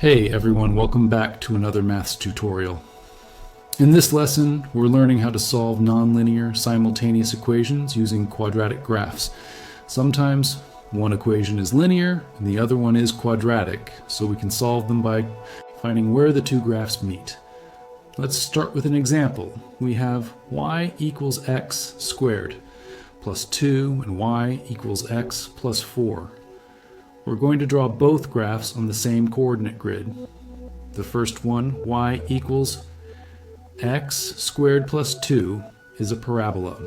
Hey everyone, welcome back to another maths tutorial. In this lesson, we're learning how to solve nonlinear simultaneous equations using quadratic graphs. Sometimes one equation is linear and the other one is quadratic, so we can solve them by finding where the two graphs meet. Let's start with an example. We have y equals x squared plus 2 and y equals x plus 4. We're going to draw both graphs on the same coordinate grid. The first one, y equals x squared plus 2, is a parabola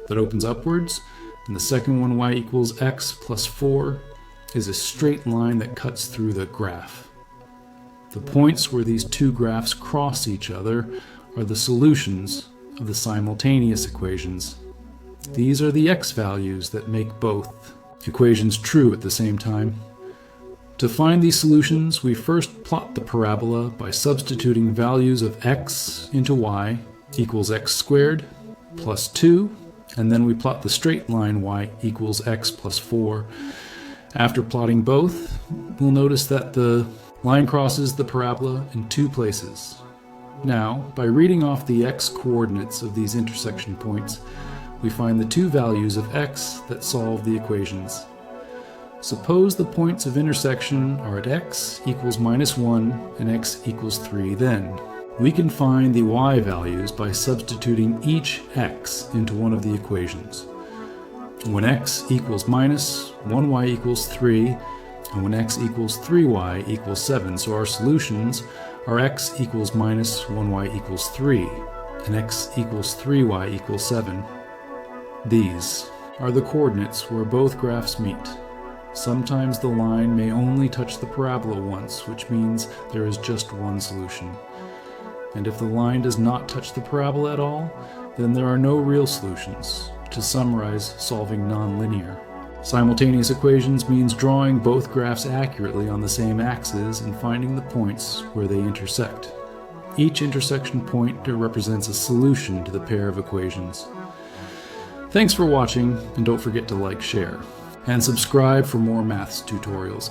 that opens upwards, and the second one, y equals x plus 4, is a straight line that cuts through the graph. The points where these two graphs cross each other are the solutions of the simultaneous equations. These are the x values that make both equations true at the same time. To find these solutions, we first plot the parabola by substituting values of x into y equals x squared plus 2, and then we plot the straight line y equals x plus 4. After plotting both, we'll notice that the line crosses the parabola in two places. Now, by reading off the x coordinates of these intersection points, we find the two values of x that solve the equations. Suppose the points of intersection are at x equals minus 1 and x equals 3 then. We can find the y values by substituting each x into one of the equations. When x equals minus, 1y equals 3, and when x equals 3y equals 7. So our solutions are x equals minus 1y equals 3, and x equals 3y equals 7. These are the coordinates where both graphs meet. Sometimes the line may only touch the parabola once, which means there is just one solution. And if the line does not touch the parabola at all, then there are no real solutions. To summarize, solving nonlinear. Simultaneous equations means drawing both graphs accurately on the same axis and finding the points where they intersect. Each intersection point represents a solution to the pair of equations. Thanks for watching, and don't forget to like, share, and subscribe for more maths tutorials.